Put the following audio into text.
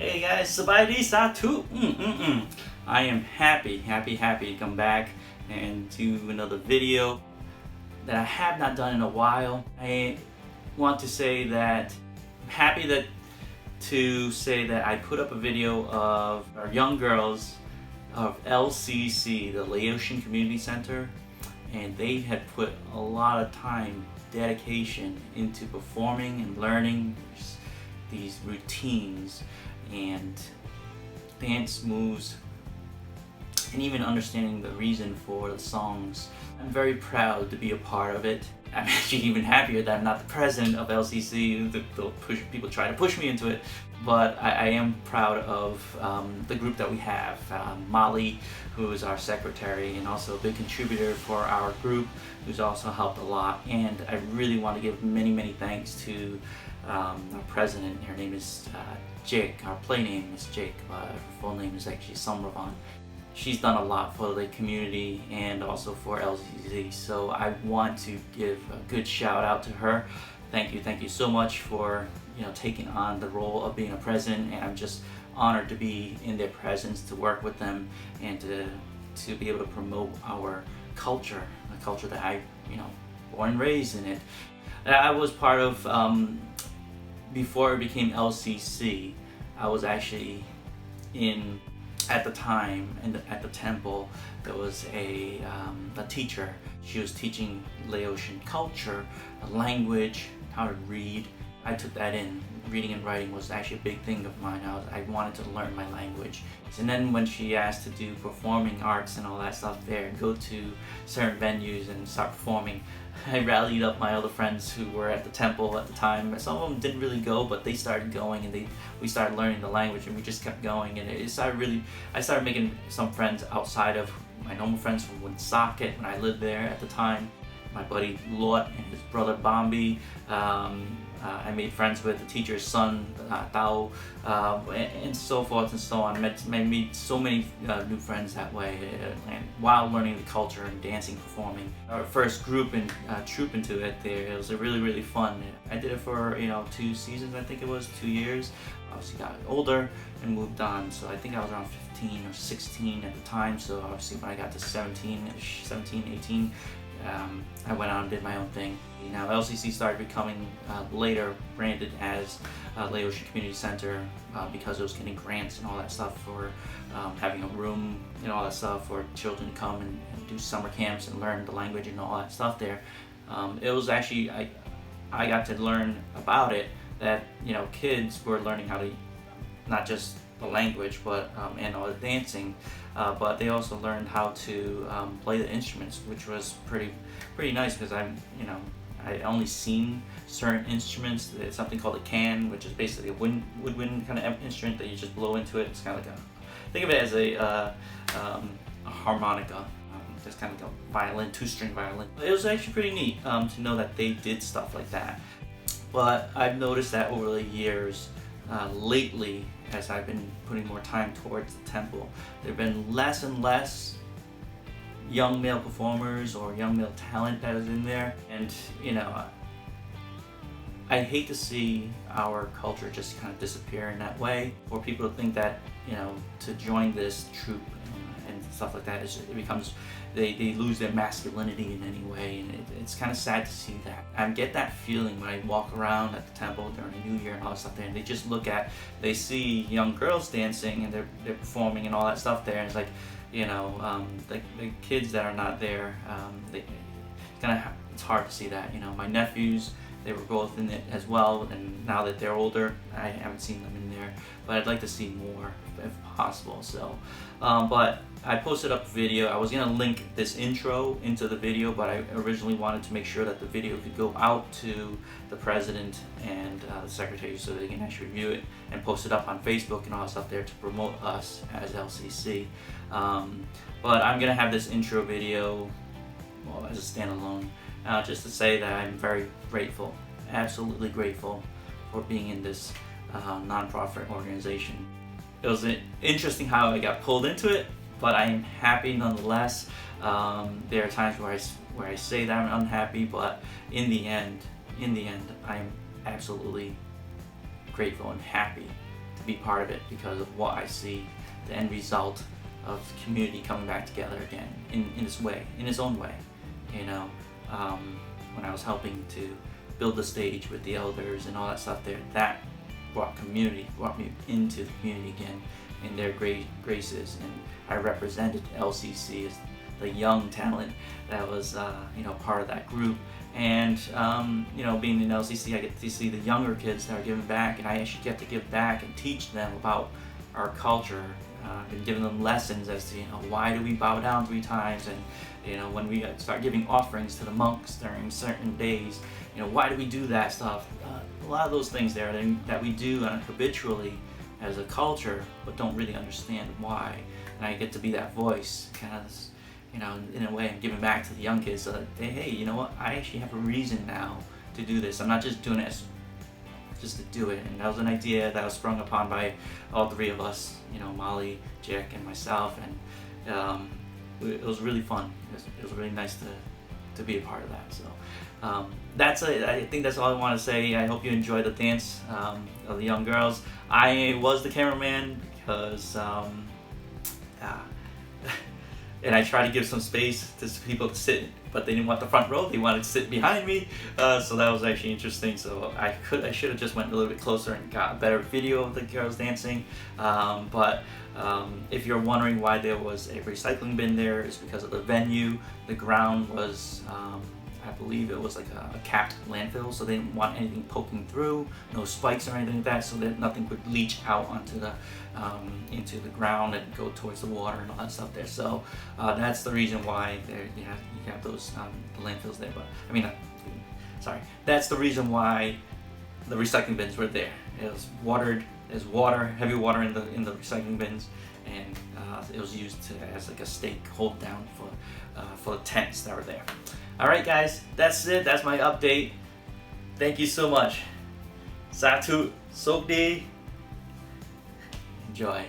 Hey guys, sabay sa tu. I am happy to come back and do another video that I have not done in a while. I want to say that I'm happy that I put up a video of our young girls of LCC, the Laotian Community Center, and they had put a lot of time, dedication into performing and learning these routines and dance moves and even understanding the reason for the songs. I'm very proud to be a part of it. I'm actually even happier that I'm not the president of LCC. People try to push me into it, but I am proud of the group that we have. Maly, who is our secretary and also a big contributor for our group, who's also helped a lot. And I really want to give many thanks to our president. Her name is Jake. Our play name is Jake. Her full name is actually Somravanh. She's done a lot for the community and also for LCC, so I want to give a good shout out to her. Thank you so much for taking on the role of being a president, and I'm just honored to be in their presence, to work with them, and to be able to promote our culture, the culture that I born and raised in it. I was part of before it became LCC. I was actually at the time, at the temple, there was a teacher. She was teaching Laotian culture, language, how to read. I took that in. Reading and writing was actually a big thing of mine. I wanted to learn my language. And then when she asked to do performing arts and all that stuff there, go to certain venues and start performing, I rallied up my other friends who were at the temple at the time. Some of them didn't really go, but they started going, and we started learning the language, and we just kept going. And I started making some friends outside of my normal friends from Woonsocket when I lived there at the time. My buddy Lot and his brother Bambi. I made friends with the teacher's son, Thao, and so forth and so on. I made so many new friends that way, and while learning the culture and dancing, performing. Our first group and troop into it there, it was really fun. I did it for 2 seasons, I think it was 2 years. Obviously got older and moved on, so I think I was around 15 or 16 at the time. So obviously when I got to 17, 18, I went on and did my own thing. Now LCC started becoming later branded as Laotian Community Center because it was getting grants and all that stuff for having a room and all that stuff for children to come and do summer camps and learn the language and all that stuff there. It was actually, I got to learn about it, that kids were learning how to, not just the language, but and all the dancing, but they also learned how to play the instruments, which was pretty nice, because I only seen certain instruments. There's something called a can, which is basically a woodwind kind of instrument that you just blow into it. It's kind of like think of it as a harmonica. Just kind of like a violin, 2-string violin. It was actually pretty neat to know that they did stuff like that. But I've noticed that over the years, lately, as I've been putting more time towards the temple, there have been less and less young male performers or young male talent that is in there. And I hate to see our culture just kind of disappear in that way, for people to think that to join this troop and stuff like that, it becomes, they lose their masculinity in any way, and it's kind of sad to see that. I get that feeling when I walk around at the temple during the New Year and all that stuff there, and they just they see young girls dancing and they're performing and all that stuff there, and it's like, the kids that are not there, it's hard to see that. My nephews, they were both in it as well, and now that they're older, I haven't seen them in there, but I'd like to see more if possible. So, but I posted up a video. I was gonna link this intro into the video, but I originally wanted to make sure that the video could go out to the president and the secretary, so they can actually review it and post it up on Facebook and all that stuff there to promote us as LCC. But I'm gonna have this intro video, well, as a standalone, just to say that I'm very grateful, absolutely grateful, for being in this non-profit organization. It was interesting how I got pulled into it, but I am happy nonetheless. There are times where I say that I'm unhappy, but in the end, I'm absolutely grateful and happy to be part of it because of what I see, the end result of community coming back together again in its way, in its own way. You know, when I was helping to build the stage with the elders and all that stuff there, that brought me into the community again in their great graces, and I represented LCC as the young talent that was part of that group. And being in LCC, I get to see the younger kids that are giving back, and I actually get to give back and teach them about our culture, and giving them lessons as to why do we bow down 3 times, and when we start giving offerings to the monks during certain days, why do we do that stuff? A lot of those things there that we do habitually as a culture, but don't really understand why. And I get to be that voice, kind of, in a way, I'm giving back to the young kids so that hey, you know what? I actually have a reason now to do this. I'm not just doing it just to do it. And that was an idea that was sprung upon by all 3 of us, Maly, Jack, and myself, and it was really fun. It was really nice to be a part of that. So I think that's all I want to say. I hope you enjoyed the dance of the young girls. I was the cameraman because and I tried to give some space to people to sit, but they didn't want the front row. They wanted to sit behind me, so that was actually interesting. So I should have just went a little bit closer and got a better video of the girls dancing. But if you're wondering why there was a recycling bin there, it's because of the venue. The ground was, I believe it was like a capped landfill, so they didn't want anything poking through, no spikes or anything like that, so that nothing would leach out onto the into the ground and go towards the water and all that stuff there. So that's the reason why you have those the landfills there. But I mean, that's the reason why the recycling bins were there. It was watered. There's heavy water in the recycling bins, and it was used as like a stake hold down for the tents that were there. All right, guys, that's it. That's my update. Thank you so much. Satu, Sokdi. Enjoy.